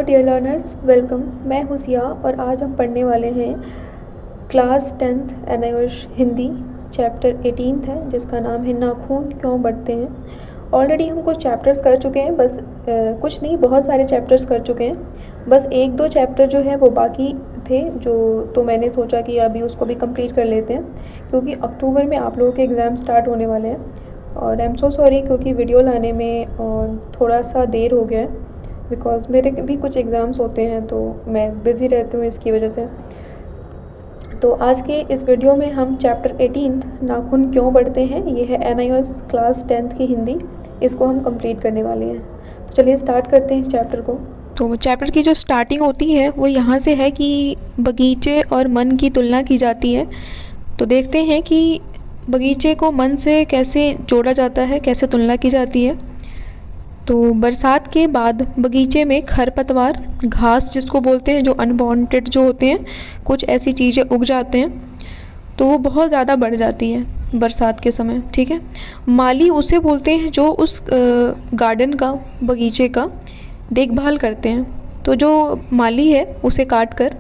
Hello dear learners, welcome. मैं हूँ सिया और आज हम पढ़ने वाले हैं क्लास 10th एनआईओश हिंदी चैप्टर 18 है जिसका नाम है नाखून क्यों बढ़ते हैं। ऑलरेडी हम कुछ चैप्टर्स कर चुके हैं, बस कुछ नहीं बहुत सारे चैप्टर्स कर चुके हैं। बस एक दो चैप्टर जो है वो बाकी थे तो मैंने सोचा कि अभी उसको भी कंप्लीट कर लेते हैं क्योंकि अक्टूबर में आप लोगों के एग्ज़ाम स्टार्ट होने वाले हैं। और आई एम सो सॉरी क्योंकि वीडियो लाने में थोड़ा सा देर हो गया है बिकॉज़ मेरे भी कुछ एग्ज़ाम्स होते हैं तो मैं बिज़ी रहती हूँ इसकी वजह से। तो आज के इस वीडियो में हम चैप्टर 18 नाखून क्यों बढ़ते हैं, ये है एनआईओएस क्लास 10th की हिंदी, इसको हम कंप्लीट करने वाले हैं। तो चलिए स्टार्ट करते हैं इस चैप्टर को। तो चैप्टर की जो स्टार्टिंग होती है वो यहाँ से है कि बगीचे और मन की तुलना की जाती है। तो देखते हैं कि बगीचे को मन से कैसे जोड़ा जाता है, कैसे तुलना की जाती है। तो बरसात के बाद बगीचे में खरपतवार, घास जिसको बोलते हैं, जो अनवांटेड जो होते हैं, कुछ ऐसी चीज़ें उग जाते हैं तो वो बहुत ज़्यादा बढ़ जाती है बरसात के समय। ठीक है, माली उसे बोलते हैं जो उस गार्डन का, बगीचे का देखभाल करते हैं। तो जो माली है उसे काट कर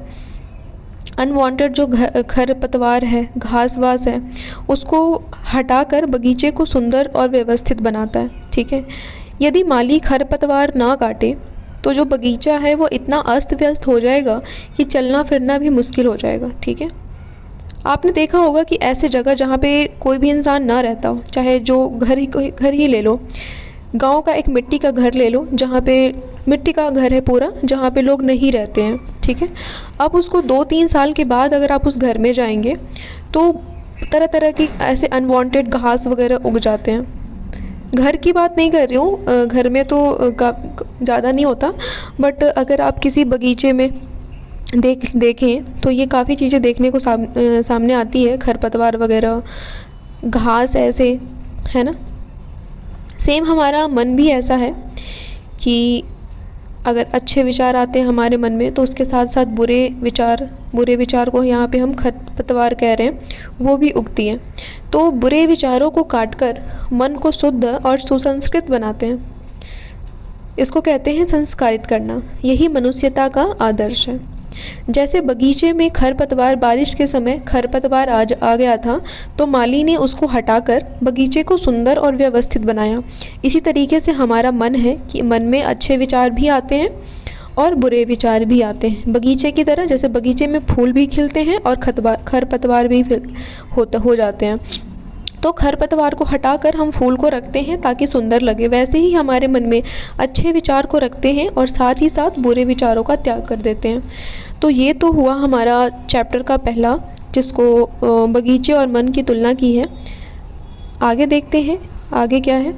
अनवांटेड जो खरपतवार है, घास वास है, उसको हटाकर बगीचे को सुंदर और व्यवस्थित बनाता है। ठीक है, यदि माली खरपतवार ना काटे तो जो बगीचा है वो इतना अस्त व्यस्त हो जाएगा कि चलना फिरना भी मुश्किल हो जाएगा। ठीक है, आपने देखा होगा कि ऐसे जगह जहाँ पे कोई भी इंसान ना रहता हो, चाहे जो घर ही ले लो, गांव का एक मिट्टी का घर ले लो जहाँ पे मिट्टी का घर है पूरा, जहाँ पे लोग नहीं रहते हैं। ठीक है, अब उसको 2-3 साल के बाद अगर आप उस घर में जाएंगे तो तरह तरह की ऐसे अनवांटेड घास वगैरह उग जाते हैं। घर की बात नहीं कर रही हूँ, घर में तो ज़्यादा नहीं होता, बट अगर आप किसी बगीचे में देखें तो ये काफ़ी चीज़ें देखने को सामने आती है, खरपतवार वगैरह, घास ऐसे, है ना। सेम हमारा मन भी ऐसा है कि अगर अच्छे विचार आते हैं हमारे मन में तो उसके साथ साथ बुरे विचार को यहाँ पे हम खरपतवार कह रहे हैं, वो भी उगती हैं। तो बुरे विचारों को काटकर मन को शुद्ध और सुसंस्कृत बनाते हैं, इसको कहते हैं संस्कारित करना। यही मनुष्यता का आदर्श है। जैसे बगीचे में खरपतवार, बारिश के समय खरपतवार आ गया था तो माली ने उसको हटाकर बगीचे को सुंदर और व्यवस्थित बनाया। इसी तरीके से हमारा मन है कि मन में अच्छे विचार भी आते हैं और बुरे विचार भी आते हैं, बगीचे की तरह। जैसे बगीचे में फूल भी खिलते हैं और खरपतवार भी हो जाते हैं। तो खरपतवार को हटाकर हम फूल को रखते हैं ताकि सुंदर लगे, वैसे ही हमारे मन में अच्छे विचार को रखते हैं और साथ ही साथ बुरे विचारों का त्याग कर देते हैं। तो ये तो हुआ हमारा चैप्टर का पहला, जिसको बगीचे और मन की तुलना की है। आगे देखते हैं आगे क्या है।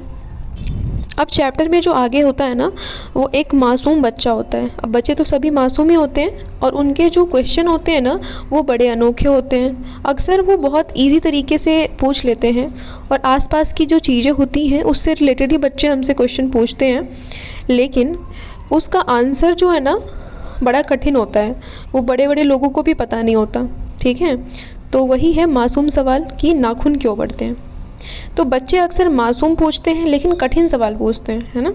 अब चैप्टर में जो आगे होता है ना, वो एक मासूम बच्चा होता है। अब बच्चे तो सभी मासूम ही होते हैं और उनके जो क्वेश्चन होते हैं ना वो बड़े अनोखे होते हैं। अक्सर वो बहुत इजी तरीके से पूछ लेते हैं और आसपास की जो चीज़ें होती हैं उससे रिलेटेड ही बच्चे हमसे क्वेश्चन पूछते हैं, लेकिन उसका आंसर जो है ना बड़ा कठिन होता है, वो बड़े बड़े लोगों को भी पता नहीं होता। ठीक है, तो वही है मासूम सवाल कि नाखून क्यों बढ़ते हैं। तो बच्चे अक्सर मासूम पूछते हैं लेकिन कठिन सवाल पूछते हैं, है ना।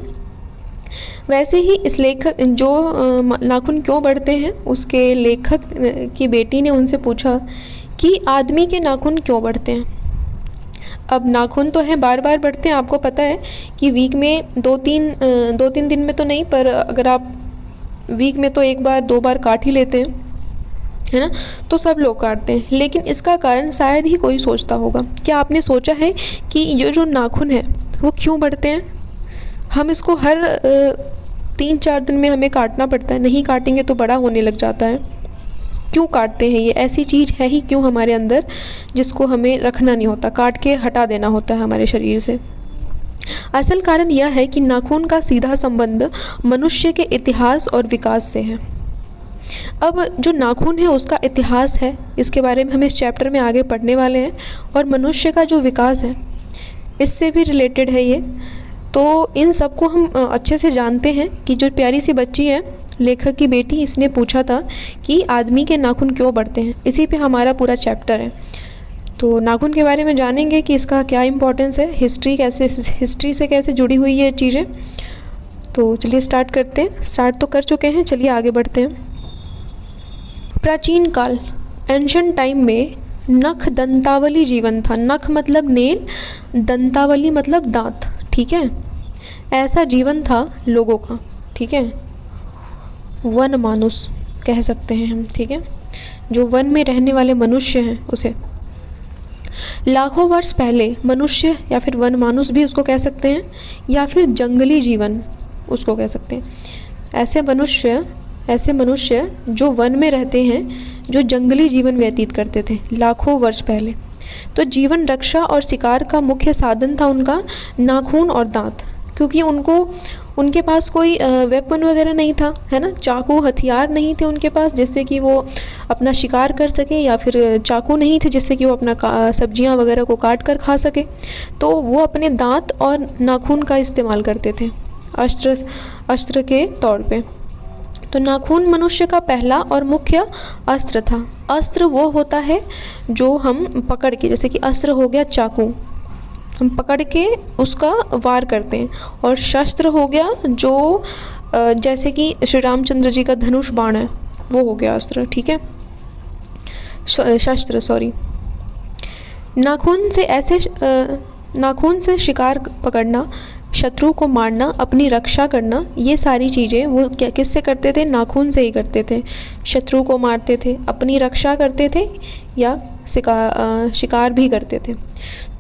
वैसे ही इस लेखक जो नाखून क्यों बढ़ते हैं, उसके लेखक की बेटी ने उनसे पूछा कि आदमी के नाखून क्यों बढ़ते हैं। अब नाखून तो है बार बार बढ़ते हैं, आपको पता है कि वीक में 2-3 दिन में तो नहीं, पर अगर आप वीक में तो 1-2 बार काट ही लेते हैं, है ना। तो सब लोग काटते हैं, लेकिन इसका कारण शायद ही कोई सोचता होगा। क्या आपने सोचा है कि ये जो नाखून है वो क्यों बढ़ते हैं? हम इसको हर 3-4 दिन में हमें काटना पड़ता है, नहीं काटेंगे तो बड़ा होने लग जाता है। क्यों काटते हैं? ये ऐसी चीज़ है ही क्यों हमारे अंदर जिसको हमें रखना नहीं होता, काट के हटा देना होता है हमारे शरीर से? असल कारण यह है कि नाखून का सीधा संबंध मनुष्य के इतिहास और विकास से है। अब जो नाखून है उसका इतिहास है, इसके बारे में हम इस चैप्टर में आगे पढ़ने वाले हैं, और मनुष्य का जो विकास है इससे भी रिलेटेड है ये। तो इन सब को हम अच्छे से जानते हैं कि जो प्यारी सी बच्ची है, लेखक की बेटी, इसने पूछा था कि आदमी के नाखून क्यों बढ़ते हैं। इसी पे हमारा पूरा चैप्टर है। तो नाखून के बारे में जानेंगे कि इसका क्या इम्पोर्टेंस है, हिस्ट्री से कैसे जुड़ी हुई है चीज़ें। तो चलिए स्टार्ट करते हैं। स्टार्ट तो कर चुके हैं, चलिए आगे बढ़ते हैं। प्राचीन काल, एंशिएंट टाइम में नख दंतावली जीवन था। नख मतलब नेल, दंतावली मतलब दांत, ठीक है। ऐसा जीवन था लोगों का, ठीक है। वन मानुष कह सकते हैं हम, ठीक है, जो वन में रहने वाले मनुष्य हैं उसे। लाखों वर्ष पहले मनुष्य या फिर वन मानुष भी उसको कह सकते हैं, या फिर जंगली जीवन उसको कह सकते हैं। ऐसे मनुष्य जो वन में रहते हैं, जो जंगली जीवन व्यतीत करते थे लाखों वर्ष पहले। तो जीवन रक्षा और शिकार का मुख्य साधन था उनका नाखून और दांत, क्योंकि उनके पास कोई वेपन वगैरह नहीं था, है ना। चाकू हथियार नहीं थे उनके पास जिससे कि वो अपना शिकार कर सके, या फिर चाकू नहीं थे जिससे कि वो अपना सब्जियां वगैरह को काट कर खा सके। तो वो अपने दांत और नाखून का इस्तेमाल करते थे अस्त्र के तौर पे। तो नाखून मनुष्य का पहला और मुख्य अस्त्र था। अस्त्र वो होता है जो हम पकड़ के, जैसे कि अस्त्र हो गया चाकू, हम पकड़ के उसका वार करते हैं। और शस्त्र हो गया जो जैसे कि श्री रामचंद्र जी का धनुष बाण है, वो हो गया अस्त्र, ठीक है, शस्त्र, सॉरी। नाखून से शिकार पकड़ना, शत्रु को मारना, अपनी रक्षा करना, ये सारी चीज़ें वो किससे करते थे? नाखून से ही करते थे। शत्रु को मारते थे, अपनी रक्षा करते थे, या शिकार भी करते थे।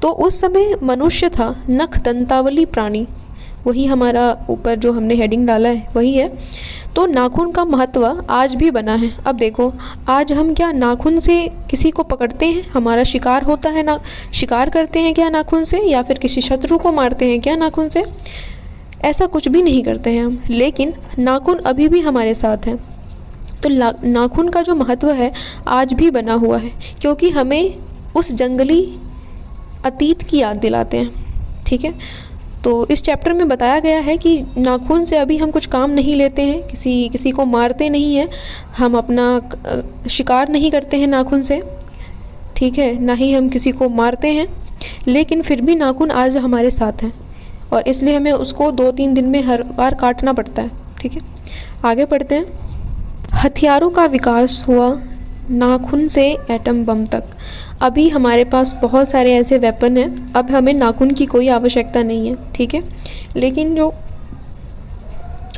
तो उस समय मनुष्य था नख दंतावली प्राणी, वही हमारा ऊपर जो हमने हेडिंग डाला है वही है। तो नाखून का महत्व आज भी बना है। अब देखो, आज हम क्या नाखून से किसी को पकड़ते हैं? हमारा शिकार होता है ना, शिकार करते हैं क्या नाखून से? या फिर किसी शत्रु को मारते हैं क्या नाखून से? ऐसा कुछ भी नहीं करते हैं हम, लेकिन नाखून अभी भी हमारे साथ है। तो नाखून का जो महत्व है आज भी बना हुआ है, क्योंकि हमें उस जंगली अतीत की याद दिलाते हैं, ठीक है। तो इस चैप्टर में बताया गया है कि नाखून से अभी हम कुछ काम नहीं लेते हैं, किसी को मारते नहीं हैं, हम अपना शिकार नहीं करते हैं नाखून से, ठीक है, ना ही हम किसी को मारते हैं, लेकिन फिर भी नाखून आज हमारे साथ है और इसलिए हमें उसको 2-3 दिन में हर बार काटना पड़ता है, ठीक है। आगे बढ़ते हैं। हथियारों का विकास हुआ नाखून से एटम बम तक। अभी हमारे पास बहुत सारे ऐसे वेपन हैं, अब हमें नाखून की कोई आवश्यकता नहीं है, ठीक है। लेकिन जो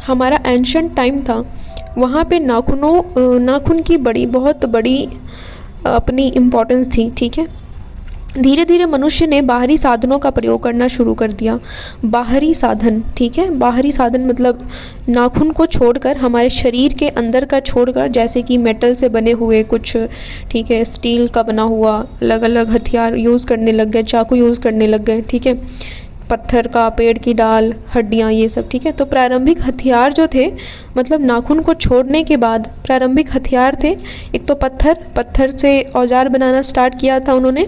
हमारा एंशिएंट टाइम था वहाँ पे नाखून की बहुत बड़ी अपनी इम्पोर्टेंस थी, ठीक है। धीरे धीरे मनुष्य ने बाहरी साधनों का प्रयोग करना शुरू कर दिया। बाहरी साधन, ठीक है, बाहरी साधन मतलब नाखून को छोड़कर हमारे शरीर के अंदर का छोड़कर, जैसे कि मेटल से बने हुए कुछ, ठीक है, स्टील का बना हुआ अलग अलग हथियार यूज़ करने लग गए, चाकू यूज़ करने लग गए, ठीक है, पत्थर का, पेड़ की डाल, हड्डियाँ, ये सब, ठीक है। तो प्रारंभिक हथियार जो थे, मतलब नाखून को छोड़ने के बाद प्रारंभिक हथियार थे, एक तो पत्थर से औजार बनाना स्टार्ट किया था उन्होंने,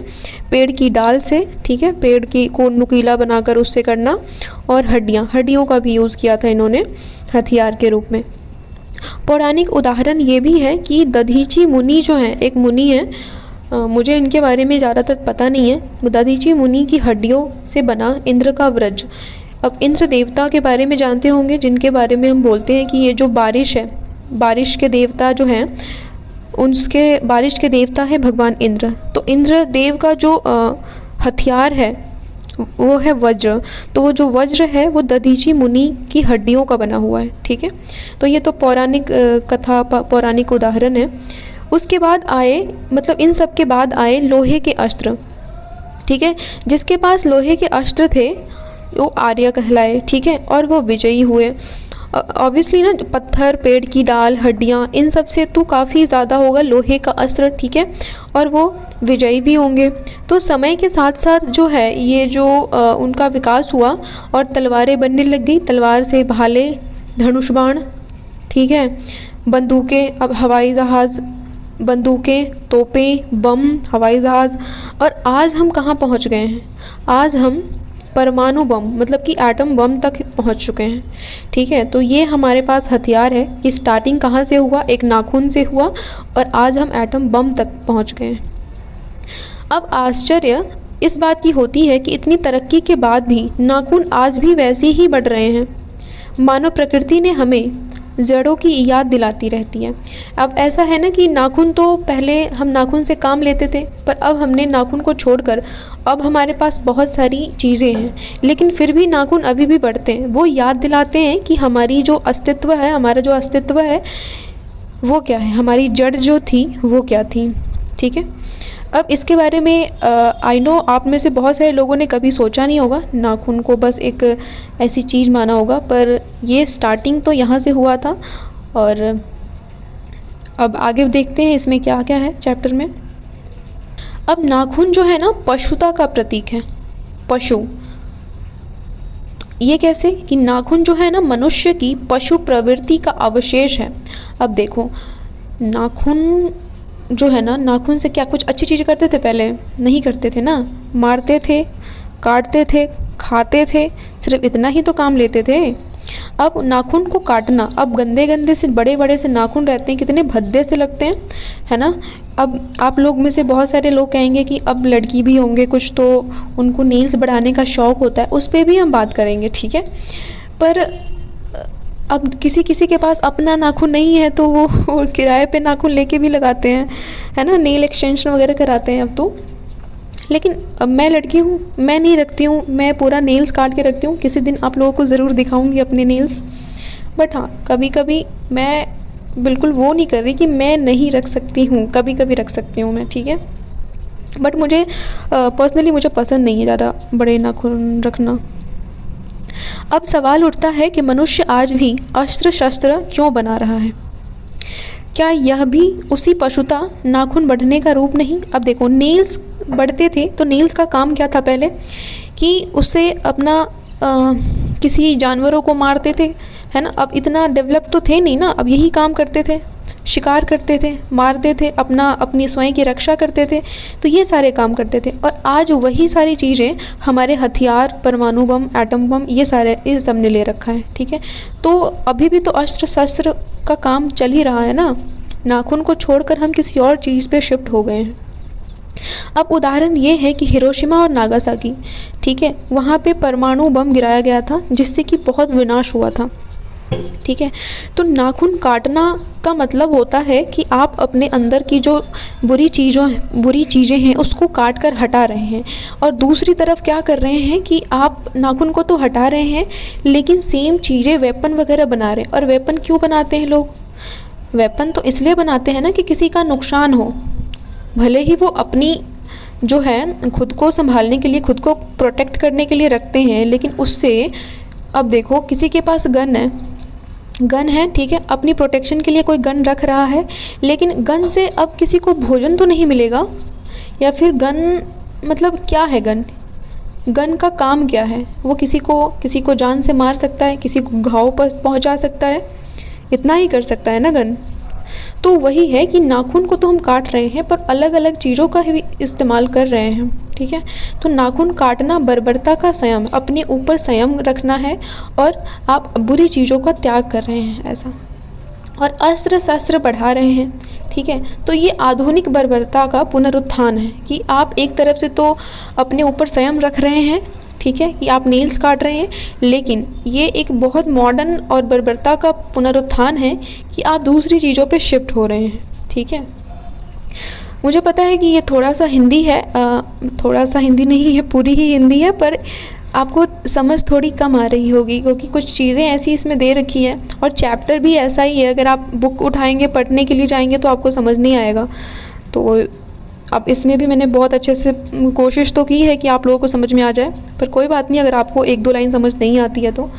पेड़ की डाल से, ठीक है, पेड़ की को नुकीला बनाकर उससे करना, और हड्डियों का भी यूज़ किया था इन्होंने हथियार के रूप में। पौराणिक उदाहरण ये भी है कि दधीची मुनि जो है, एक मुनि है, मुझे इनके बारे में ज़्यादातर पता नहीं है। दधीची मुनि की हड्डियों से बना इंद्र का व्रज। अब इंद्र देवता के बारे में जानते होंगे, जिनके बारे में हम बोलते हैं कि ये जो बारिश है, बारिश के देवता जो हैं, उसके बारिश के देवता है भगवान इंद्र। तो इंद्र देव का जो हथियार है वो है वज्र। तो वो जो वज्र है वो दधीची मुनि की हड्डियों का बना हुआ है, ठीक है। तो ये तो पौराणिक कथा, पौराणिक उदाहरण है। उसके बाद आए, मतलब इन सब के बाद आए लोहे के अस्त्र, ठीक है। जिसके पास लोहे के अस्त्र थे वो आर्य कहलाए, ठीक है, और वो विजयी हुए। ऑब्वियसली ना, पत्थर, पेड़ की डाल, हड्डियाँ, इन सब से तो काफ़ी ज़्यादा होगा लोहे का अस्त्र, ठीक है, और वो विजयी भी होंगे। तो समय के साथ साथ जो है ये जो उनका विकास हुआ और तलवारें बनने लग गई। तलवार से भाले, धनुष बाण, ठीक है, बंदूकें, अब हवाई जहाज़, बंदूकें, तोपें, बम, हवाई जहाज़। और आज हम कहाँ पहुँच गए हैं? आज हम परमाणु बम, मतलब कि एटम बम तक पहुंच चुके हैं, ठीक है। तो ये हमारे पास हथियार है कि स्टार्टिंग कहाँ से हुआ, एक नाखून से हुआ, और आज हम एटम बम तक पहुंच गए हैं। अब आश्चर्य इस बात की होती है कि इतनी तरक्की के बाद भी नाखून आज भी वैसे ही बढ़ रहे हैं। मानव प्रकृति ने हमें जड़ों की याद दिलाती रहती है। अब ऐसा है ना कि नाखून तो पहले हम नाखून से काम लेते थे, पर अब हमने नाखून को छोड़कर अब हमारे पास बहुत सारी चीज़ें हैं, लेकिन फिर भी नाखून अभी भी बढ़ते हैं। वो याद दिलाते हैं कि हमारी जो अस्तित्व है, हमारा जो अस्तित्व है वो क्या है, हमारी जड़ जो थी वो क्या थी। ठीक है, अब इसके बारे में आई नो आप में से बहुत सारे लोगों ने कभी सोचा नहीं होगा, नाखून को बस एक ऐसी चीज़ माना होगा, पर ये स्टार्टिंग तो यहाँ से हुआ था। और अब आगे देखते हैं इसमें क्या क्या है चैप्टर में। अब नाखून जो है ना पशुता का प्रतीक है, पशु। ये कैसे कि नाखून जो है ना मनुष्य की पशु प्रवृत्ति का अवशेष है। अब देखो नाखून जो है ना, नाखून से क्या कुछ अच्छी चीज़ें करते थे पहले? नहीं करते थे ना, मारते थे, काटते थे, खाते थे, सिर्फ इतना ही तो काम लेते थे। अब नाखून को काटना, अब गंदे गंदे से बड़े बड़े से नाखून रहते हैं, कितने भद्दे से लगते हैं, है ना। अब आप लोग में से बहुत सारे लोग कहेंगे कि अब लड़की भी होंगे कुछ तो उनको नेल्स बढ़ाने का शौक़ होता है, उस पर भी हम बात करेंगे, ठीक है। पर अब किसी किसी के पास अपना नाखून नहीं है तो वो किराए पे नाखून लेके भी लगाते हैं, है ना, नेल एक्सटेंशन वगैरह कराते हैं अब तो। लेकिन अब मैं लड़की हूँ, मैं नहीं रखती हूँ, मैं पूरा नेल्स काट के रखती हूँ। किसी दिन आप लोगों को ज़रूर दिखाऊंगी अपने नेल्स। बट हाँ, कभी कभी मैं बिल्कुल वो नहीं कर रही कि मैं नहीं रख सकती हूँ, कभी कभी रख सकती हूँ मैं, ठीक है। बट मुझे पर्सनली मुझे पसंद नहीं है ज़्यादा बड़े नाखून रखना। अब सवाल उठता है कि मनुष्य आज भी अस्त्र शस्त्र क्यों बना रहा है? क्या यह भी उसी पशुता नाखून बढ़ने का रूप नहीं? अब देखो नेल्स बढ़ते थे तो नेल्स का काम क्या था पहले कि उससे अपना किसी जानवरों को मारते थे, है ना। अब इतना डेवलप तो थे नहीं ना, अब यही काम करते थे, शिकार करते थे, मारते थे, अपनी स्वयं की रक्षा करते थे, तो ये सारे काम करते थे। और आज वही सारी चीज़ें हमारे हथियार, परमाणु बम, एटम बम, ये सारे इस सब ने ले रखा है, ठीक है। तो अभी भी तो अस्त्र शस्त्र का काम चल ही रहा है ना, नाखून को छोड़कर हम किसी और चीज़ पे शिफ्ट हो गए हैं। अब उदाहरण ये है कि हिरोशिमा और नागासाकी, ठीक है, वहाँ पे परमाणु बम गिराया गया था जिससे कि बहुत विनाश हुआ था, ठीक है। तो नाखून काटना का मतलब होता है कि आप अपने अंदर की जो बुरी चीज़ें हैं उसको काट कर हटा रहे हैं। और दूसरी तरफ क्या कर रहे हैं कि आप नाखून को तो हटा रहे हैं लेकिन सेम चीज़ें वेपन वगैरह बना रहे हैं। और वेपन क्यों बनाते हैं लोग? वेपन तो इसलिए बनाते हैं ना कि किसी का नुकसान हो, भले ही वो अपनी जो है खुद को संभालने के लिए, खुद को प्रोटेक्ट करने के लिए रखते हैं, लेकिन उससे अब देखो किसी के पास गन है, ठीक है, अपनी प्रोटेक्शन के लिए कोई गन रख रहा है, लेकिन गन से अब किसी को भोजन तो नहीं मिलेगा। या फिर गन मतलब क्या है? गन का काम क्या है? वो किसी को जान से मार सकता है, किसी को घाव पर पहुंचा सकता है, इतना ही कर सकता है ना गन। तो वही है कि नाखून को तो हम काट रहे हैं पर अलग अलग चीज़ों का ही इस्तेमाल कर रहे हैं, ठीक है। तो नाखून काटना बर्बरता का संयम, अपने ऊपर संयम रखना है और आप बुरी चीज़ों का त्याग कर रहे हैं ऐसा। और अस्त्र शस्त्र बढ़ा रहे हैं, ठीक है। तो ये आधुनिक बर्बरता का पुनरुत्थान है कि आप एक तरफ से तो अपने ऊपर संयम रख रहे हैं, ठीक है, कि आप नेल्स काट रहे हैं, लेकिन ये एक बहुत मॉडर्न और बर्बरता का पुनरुत्थान है कि आप दूसरी चीज़ों पे शिफ्ट हो रहे हैं, ठीक है। मुझे पता है कि ये थोड़ा सा हिंदी है, थोड़ा सा हिंदी नहीं है, पूरी ही हिंदी है, पर आपको समझ थोड़ी कम आ रही होगी क्योंकि कुछ चीज़ें ऐसी इसमें दे रखी है और चैप्टर भी ऐसा ही है। अगर आप बुक उठाएंगे, पढ़ने के लिए जाएंगे तो आपको समझ नहीं आएगा। तो अब इसमें भी मैंने बहुत अच्छे से कोशिश तो की है कि आप लोगों को समझ में आ जाए, पर कोई बात नहीं, अगर आपको एक दो लाइन समझ नहीं आती है तो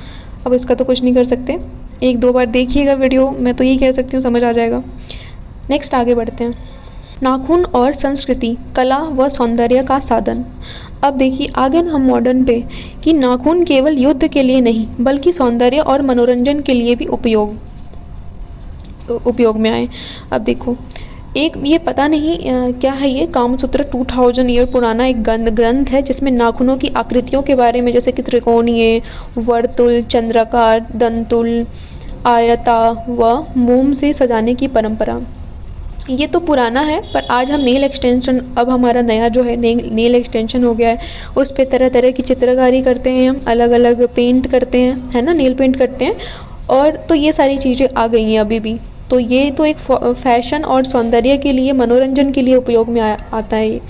अब इसका तो कुछ नहीं कर सकते। एक दो बार देखिएगा वीडियो, मैं तो यही कह सकती हूँ, समझ आ जाएगा। नेक्स्ट आगे बढ़ते हैं। नाखून और संस्कृति, कला व सौंदर्य का साधन। अब देखिए आगे हम मॉडर्न पे कि नाखून केवल युद्ध के लिए नहीं बल्कि सौंदर्य और मनोरंजन के लिए भी उपयोग में आए। अब देखो एक ये पता नहीं क्या है, ये कामसूत्र 2000 ईयर पुराना एक ग्रंथ है जिसमें नाखूनों की आकृतियों के बारे में, जैसे कि त्रिकोणीय, वर्तुल, चंद्राकार, दंतुल, आयता व मोम से सजाने की परंपरा। ये तो पुराना है, पर आज हम नेल एक्सटेंशन, अब हमारा नया जो है नेल एक्सटेंशन हो गया है, उस पे तरह तरह की चित्रकारी करते हैं हम, अलग अलग पेंट करते हैं, है ना, नेल पेंट करते हैं। और तो ये सारी चीज़ें आ गई हैं अभी भी। तो ये तो एक फैशन और सौंदर्य के लिए, मनोरंजन के लिए उपयोग में आता है ये,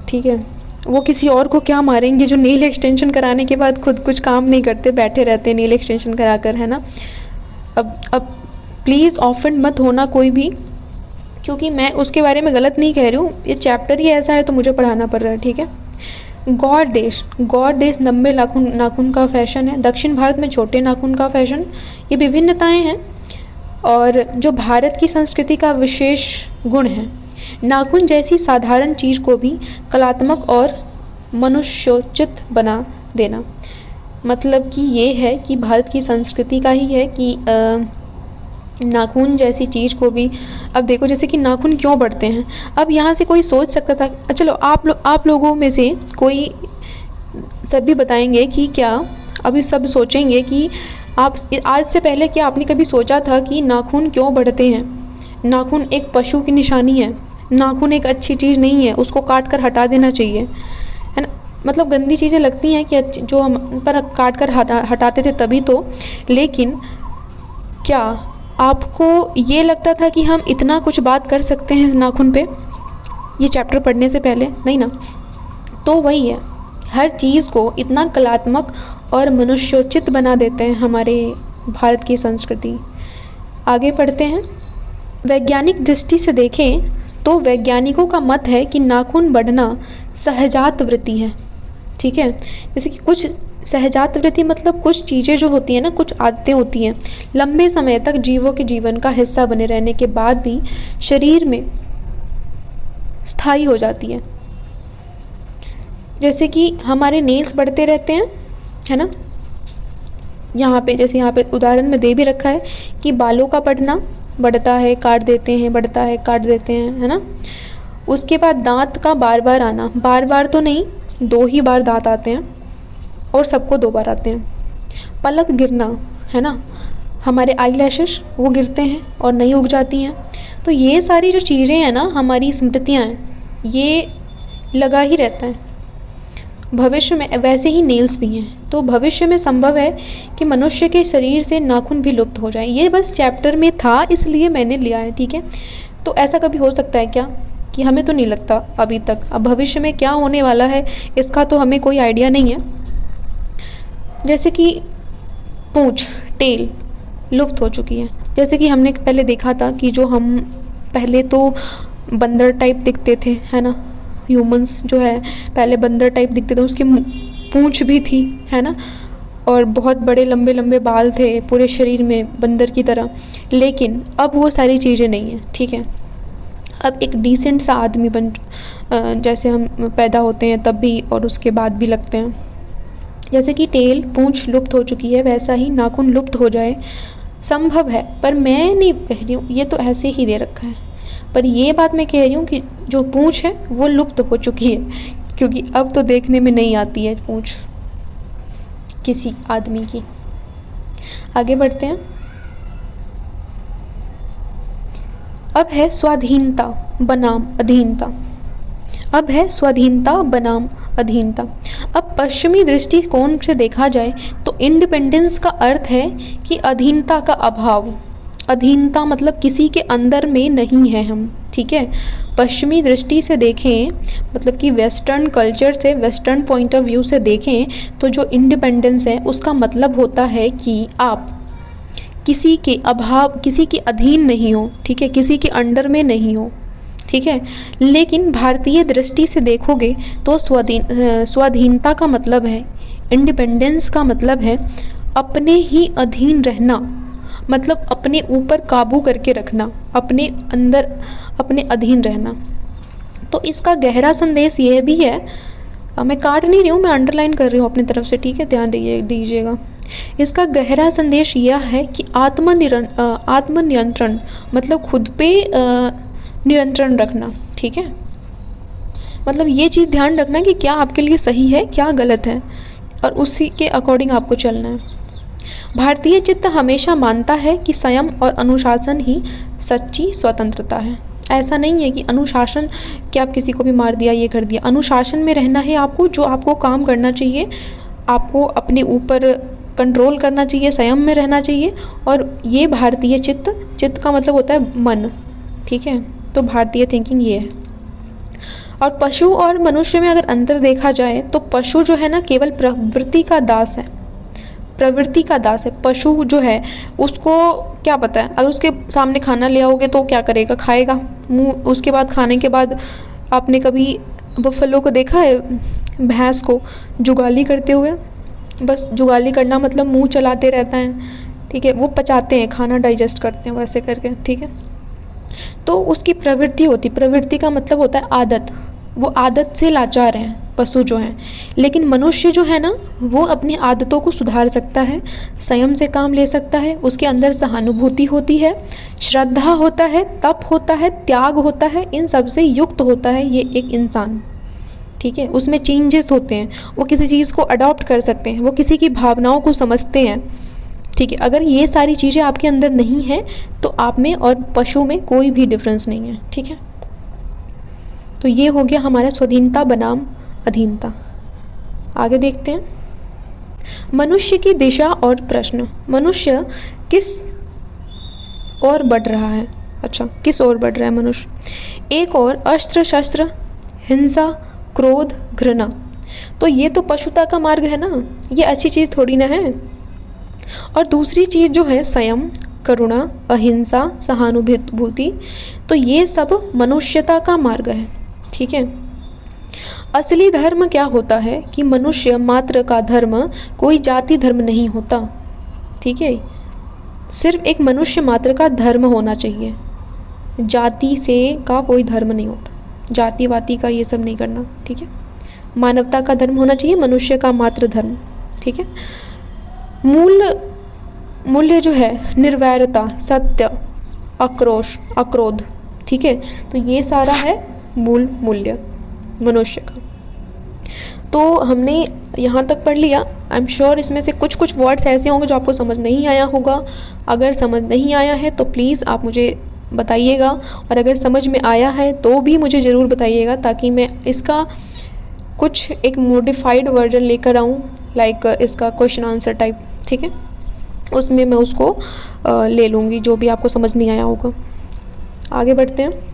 ठीक है। वो किसी और को क्या मारेंगे जो नेल एक्सटेंशन कराने के बाद खुद कुछ काम नहीं करते, बैठे रहते हैं नेल एक्सटेंशन करा कर, है ना। अब प्लीज़ ऑफेंड मत होना कोई भी, क्योंकि मैं उसके बारे में गलत नहीं कह रही हूँ, ये चैप्टर ही ऐसा है तो मुझे पढ़ाना पड़ रहा है, ठीक है। गौड़ देश लंबे नाखून का फैशन है। दक्षिण भारत में छोटे नाखून का फैशन, ये विभिन्नताएं हैं और जो भारत की संस्कृति का विशेष गुण है। नाखून जैसी साधारण चीज़ को भी कलात्मक और मनुष्योचित बना देना। मतलब कि ये है कि भारत की संस्कृति का ही है कि नाखून जैसी चीज़ को भी, अब देखो जैसे कि नाखून क्यों बढ़ते हैं। अब यहाँ से कोई सोच सकता था, चलो आप लोगों में से कोई सभी बताएंगे कि क्या अभी सब सोचेंगे कि आप आज से पहले क्या आपने कभी सोचा था कि नाखून क्यों बढ़ते हैं। नाखून एक पशु की निशानी है, नाखून एक अच्छी चीज़ नहीं है, उसको काट कर हटा देना चाहिए, है ना। मतलब गंदी चीज़ें लगती हैं कि जो हम पर काट कर हटाते थे तभी तो, लेकिन क्या आपको ये लगता था कि हम इतना कुछ बात कर सकते हैं नाखून पे ये चैप्टर पढ़ने से पहले? नहीं ना। तो वही है, हर चीज़ को इतना कलात्मक और मनुष्योचित बना देते हैं हमारे भारत की संस्कृति। आगे पढ़ते हैं। वैज्ञानिक दृष्टि से देखें तो वैज्ञानिकों का मत है कि नाखून बढ़ना सहजात वृत्ति है, ठीक है। जैसे कि कुछ सहजात वृत्ति मतलब कुछ चीज़ें जो होती हैं ना, कुछ आदतें होती हैं, लंबे समय तक जीवों के जीवन का हिस्सा बने रहने के बाद भी शरीर में स्थायी हो जाती है। जैसे कि हमारे नेल्स बढ़ते रहते हैं, है ना। यहाँ पे जैसे यहाँ पे उदाहरण में दे भी रखा है कि बालों का बढ़ना, बढ़ता है काट देते हैं, बढ़ता है काट देते हैं, है ना। उसके बाद दांत का बार बार आना, बार बार तो नहीं, 2 ही बार दांत आते हैं और सबको 2 बार आते हैं। पलक गिरना, है ना, हमारे आई लैशेस वो गिरते हैं और नई उग जाती हैं। तो ये सारी जो चीज़ें हैं ना, हमारी स्मृतियाँ हैं, ये लगा ही रहता है। भविष्य में वैसे ही नेल्स भी हैं, तो भविष्य में संभव है कि मनुष्य के शरीर से नाखून भी लुप्त हो जाए। ये बस चैप्टर में था इसलिए मैंने लिया है, ठीक है। तो ऐसा कभी हो सकता है क्या? कि हमें तो नहीं लगता अभी तक। अब भविष्य में क्या होने वाला है इसका तो हमें कोई आइडिया नहीं है। जैसे कि पूंछ, टेल लुप्त हो चुकी है। जैसे कि हमने पहले देखा था कि जो हम पहले तो बंदर टाइप दिखते थे, है ना, ह्यूमंस जो है पहले बंदर टाइप दिखते थे, उसकी पूंछ भी थी, है ना, और बहुत बड़े लंबे लंबे बाल थे पूरे शरीर में बंदर की तरह। लेकिन अब वो सारी चीज़ें नहीं हैं, ठीक है। अब एक डिसेंट सा आदमी जैसे हम पैदा होते हैं तब भी और उसके बाद भी लगते हैं। जैसे कि टेल, पूंछ लुप्त हो चुकी है, वैसा ही नाखून लुप्त हो जाए संभव है। पर मैं नहीं कह रही हूँ, ये तो ऐसे ही दे रखा है, पर ये बात मैं कह रही हूँ कि जो पूंछ है वो लुप्त हो चुकी है, क्योंकि अब तो देखने में नहीं आती है पूंछ किसी आदमी की। आगे बढ़ते हैं। अब है स्वाधीनता बनाम अधीनता। अब है स्वाधीनता बनाम अधीनता। अब पश्चिमी दृष्टिकोण से देखा जाए तो इंडिपेंडेंस का अर्थ है कि अधीनता का अभाव। अधीनता मतलब किसी के अंदर में नहीं है हम, ठीक है। पश्चिमी दृष्टि से देखें मतलब कि वेस्टर्न कल्चर से, वेस्टर्न पॉइंट ऑफ व्यू से देखें तो जो इंडिपेंडेंस है उसका मतलब होता है कि आप किसी के अभाव, किसी के अधीन नहीं हो, ठीक है, किसी के अंडर में नहीं हो, ठीक है। लेकिन भारतीय दृष्टि से देखोगे तो स्वाधीनता का मतलब है, इंडिपेंडेंस का मतलब है अपने ही अधीन रहना, मतलब अपने ऊपर काबू करके रखना, अपने अंदर अपने अधीन रहना। तो इसका गहरा संदेश ये भी है, मैं काट नहीं रही हूँ, मैं अंडरलाइन कर रही हूँ अपनी तरफ से, ठीक है, ध्यान दीजिएगा। इसका गहरा संदेश यह है कि आत्मनियंत्रण मतलब खुद पे नियंत्रण रखना, ठीक है। मतलब ये चीज़ ध्यान रखना कि क्या आपके लिए सही है, क्या गलत है, और उसी के अकॉर्डिंग आपको चलना है। भारतीय चित्त हमेशा मानता है कि संयम और अनुशासन ही सच्ची स्वतंत्रता है। ऐसा नहीं है कि अनुशासन कि आप किसी को भी मार दिया, ये कर दिया। अनुशासन में रहना है आपको, जो आपको काम करना चाहिए, आपको अपने ऊपर कंट्रोल करना चाहिए, संयम में रहना चाहिए। और ये भारतीय चित्त का मतलब होता है मन, ठीक है। तो भारतीय थिंकिंग ये है। और पशु और मनुष्य में अगर अंतर देखा जाए तो पशु जो है ना केवल प्रवृत्ति का दास है, प्रवृत्ति का दास है। पशु जो है उसको क्या पता है, अगर उसके सामने खाना ले आओगे तो क्या करेगा, खाएगा। मुँह उसके बाद खाने के बाद आपने कभी बफेलो को देखा है, भैंस को जुगाली करते हुए? बस जुगाली करना मतलब मुंह चलाते रहता है, ठीक है। वो पचाते हैं, खाना डाइजेस्ट करते हैं वैसे करके, ठीक है। तो उसकी प्रवृत्ति होती, प्रवृत्ति का मतलब होता है आदत, वो आदत से लाचार हैं पशु जो हैं। लेकिन मनुष्य जो है ना वो अपनी आदतों को सुधार सकता है, संयम से काम ले सकता है, उसके अंदर सहानुभूति होती है, श्रद्धा होता है, तप होता है, त्याग होता है, इन सब से युक्त होता है ये एक इंसान, ठीक है। उसमें चेंजेस होते हैं, वो किसी चीज़ को अडॉप्ट कर सकते हैं, वो किसी की भावनाओं को समझते हैं, ठीक है। अगर ये सारी चीज़ें आपके अंदर नहीं हैं तो आप में और पशु में कोई भी डिफरेंस नहीं है, ठीक है। तो ये हो गया हमारा स्वाधीनता बनाम अधीनता। आगे देखते हैं मनुष्य की दिशा और प्रश्न। मनुष्य किस ओर बढ़ रहा है? अच्छा, किस ओर बढ़ रहा है मनुष्य? एक और अस्त्र शस्त्र, हिंसा, क्रोध, घृणा। तो ये तो पशुता का मार्ग है ना, ये अच्छी चीज़ थोड़ी ना है। और दूसरी चीज़ जो है संयम, करुणा, अहिंसा, सहानुभूति, तो ये सब मनुष्यता का मार्ग है, ठीक है। असली धर्म क्या होता है कि मनुष्य मात्र का धर्म कोई जाति धर्म नहीं होता, ठीक है। सिर्फ एक मनुष्य मात्र का धर्म होना चाहिए, जाति से का कोई धर्म नहीं होता, जाति वाति का ये सब नहीं करना, ठीक है। मानवता का धर्म होना चाहिए, मनुष्य का मात्र धर्म, ठीक है। मूल्य जो है निर्वैरता, सत्य, आक्रोश, अक्रोध, ठीक है। तो ये सारा है मूल मूल्य मनुष्य का। तो हमने यहाँ तक पढ़ लिया। आई एम श्योर इसमें से कुछ कुछ वर्ड्स ऐसे होंगे जो आपको समझ नहीं आया होगा। अगर समझ नहीं आया है तो प्लीज़ आप मुझे बताइएगा, और अगर समझ में आया है तो भी मुझे ज़रूर बताइएगा, ताकि मैं इसका कुछ एक मॉडिफाइड वर्जन लेकर आऊँ, लाइक इसका क्वेश्चन आंसर टाइप, ठीक है। उसमें मैं उसको ले लूँगी जो भी आपको समझ नहीं आया होगा। आगे बढ़ते हैं।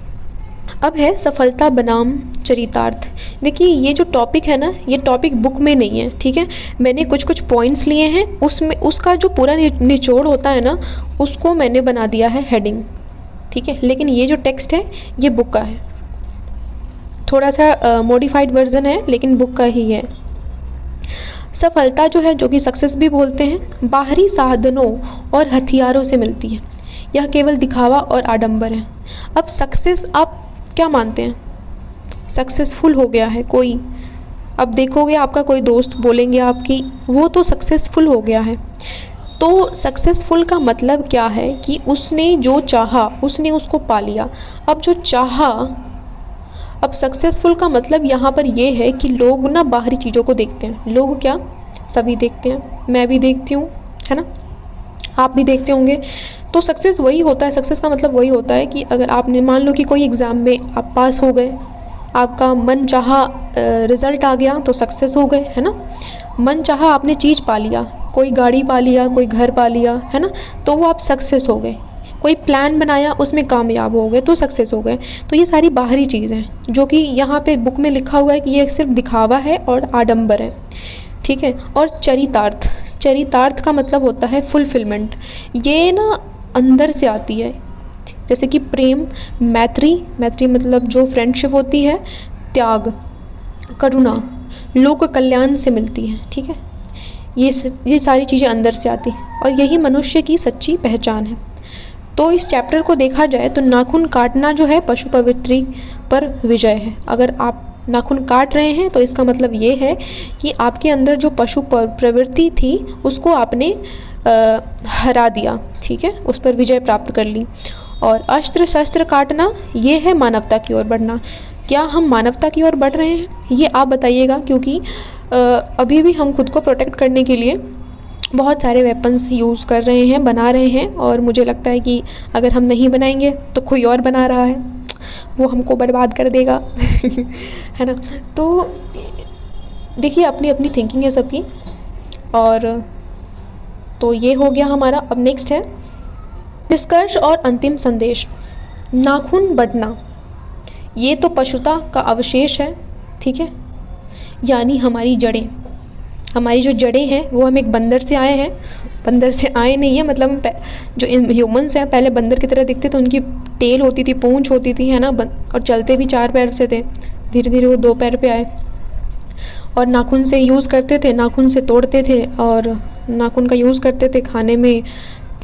अब है सफलता बनाम चरितार्थ। देखिए ये जो टॉपिक है ना, ये टॉपिक बुक में नहीं है, ठीक है। मैंने कुछ कुछ पॉइंट्स लिए हैं, उसमें उसका जो पूरा निचोड़ होता है ना उसको मैंने बना दिया है हेडिंग, ठीक है। लेकिन ये जो टेक्स्ट है ये बुक का है, थोड़ा सा मॉडिफाइड वर्जन है लेकिन बुक का ही है। सफलता जो है, जो कि सक्सेस भी बोलते हैं, बाहरी साधनों और हथियारों से मिलती है। यह केवल दिखावा और आडंबर है। अब सक्सेस आप क्या मानते हैं? सक्सेसफुल हो गया है कोई, अब देखोगे आपका कोई दोस्त बोलेंगे आपकी वो तो सक्सेसफुल हो गया है। तो सक्सेसफुल का मतलब क्या है कि उसने जो चाहा उसने उसको पा लिया। अब जो चाहा, अब सक्सेसफुल का मतलब यहाँ पर ये है कि लोग ना बाहरी चीज़ों को देखते हैं। लोग क्या, सभी देखते हैं, मैं भी देखती हूँ, है ना, आप भी देखते होंगे। तो सक्सेस वही होता है, सक्सेस का मतलब वही होता है कि अगर आपने मान लो कि कोई एग्ज़ाम में आप पास हो गए, आपका मन चाहा रिज़ल्ट आ गया तो सक्सेस हो गए, है ना। मन चाहा आपने चीज़ पा लिया, कोई गाड़ी पा लिया, कोई घर पा लिया, है ना, तो वो आप सक्सेस हो गए। कोई प्लान बनाया उसमें कामयाब हो गए तो सक्सेस हो गए। तो ये सारी बाहरी चीज़ हैं जो कि यहाँ पे बुक में लिखा हुआ है कि ये सिर्फ दिखावा है और आडंबर है, ठीक है। और चरितार्थ, चरितार्थ का मतलब होता है फुलफिलमेंट। ये ना अंदर से आती है, जैसे कि प्रेम, मैत्री, मैत्री मतलब जो फ्रेंडशिप होती है, त्याग, करुणा, लोक कल्याण से मिलती है, ठीक है। ये सारी चीज़ें अंदर से आती हैं और यही मनुष्य की सच्ची पहचान है। तो इस चैप्टर को देखा जाए तो नाखून काटना जो है पशु प्रवृत्ति पर विजय है। अगर आप नाखून काट रहे हैं तो इसका मतलब ये है कि आपके अंदर जो पशु प्रवृत्ति थी उसको आपने हरा दिया, ठीक है, उस पर विजय प्राप्त कर ली। और अस्त्र शस्त्र काटना ये है मानवता की ओर बढ़ना। क्या हम मानवता की ओर बढ़ रहे हैं ये आप बताइएगा, क्योंकि अभी भी हम खुद को प्रोटेक्ट करने के लिए बहुत सारे वेपन्स यूज़ कर रहे हैं, बना रहे हैं, और मुझे लगता है कि अगर हम नहीं बनाएंगे तो कोई और बना रहा है। वो हमको बर्बाद कर देगा है ना। तो देखिए अपनी अपनी थिंकिंग है सबकी। और तो ये हो गया हमारा। अब नेक्स्ट है निष्कर्ष और अंतिम संदेश। नाखून बढ़ना ये तो पशुता का अवशेष है, ठीक है, यानी हमारी जड़ें। हमारी जो जड़ें हैं वो हम एक बंदर से आए हैं। बंदर से आए नहीं है, मतलब हम जो ह्यूमंस हैं पहले बंदर की तरह दिखते थे, उनकी टेल होती थी, पूंछ होती थी, है ना, और चलते भी 4 पैर से थे। धीरे धीरे वो 2 पैर पे आए और नाखून से यूज़ करते थे, नाखून से तोड़ते थे और नाखून का यूज़ करते थे खाने में,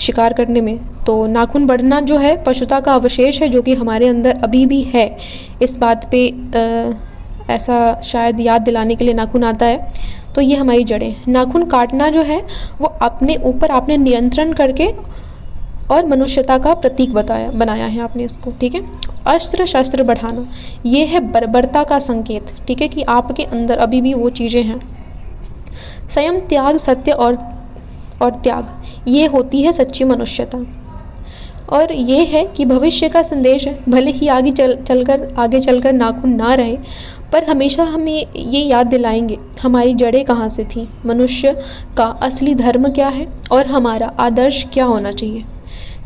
शिकार करने में। तो नाखून बढ़ना जो है पशुता का अवशेष है जो कि हमारे अंदर अभी भी है। इस बात पे ऐसा शायद याद दिलाने के लिए नाखून आता है। तो ये हमारी जड़ें। नाखून काटना जो है वो अपने ऊपर आपने नियंत्रण करके और मनुष्यता का प्रतीक बनाया है आपने इसको, ठीक है। अस्त्र शस्त्र बढ़ाना ये है बर्बरता का संकेत, ठीक है, कि आपके अंदर अभी भी वो चीज़ें हैं। संयम, त्याग, सत्य और त्याग ये होती है सच्ची मनुष्यता। और ये है कि भविष्य का संदेश है, भले ही आगे चलकर नाखून ना रहे, पर हमेशा हमें ये याद दिलाएंगे हमारी जड़ें कहाँ से थी, मनुष्य का असली धर्म क्या है और हमारा आदर्श क्या होना चाहिए।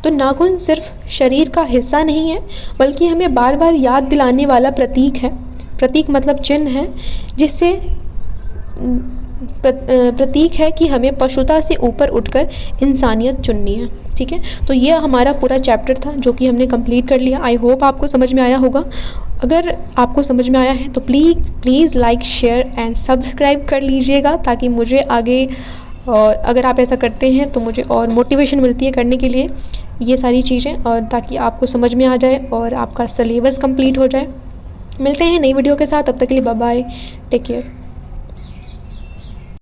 तो नाखून सिर्फ शरीर का हिस्सा नहीं है, बल्कि हमें बार बार याद दिलाने वाला प्रतीक है। प्रतीक मतलब चिन्ह है, जिससे प्रतीक है कि हमें पशुता से ऊपर उठकर इंसानियत चुननी है, ठीक है। तो ये हमारा पूरा चैप्टर था जो कि हमने कंप्लीट कर लिया। आई होप आपको समझ में आया होगा। अगर आपको समझ में आया है तो please like, share and subscribe कर लीजिएगा, ताकि मुझे आगे, और अगर आप ऐसा करते हैं तो मुझे और मोटिवेशन मिलती है करने के लिए ये सारी चीज़ें, और ताकि आपको समझ में आ जाए और आपका सिलेबस कंप्लीट हो जाए। मिलते हैं नई वीडियो के साथ, तब तक के लिए बाय बाय, टेक केयर।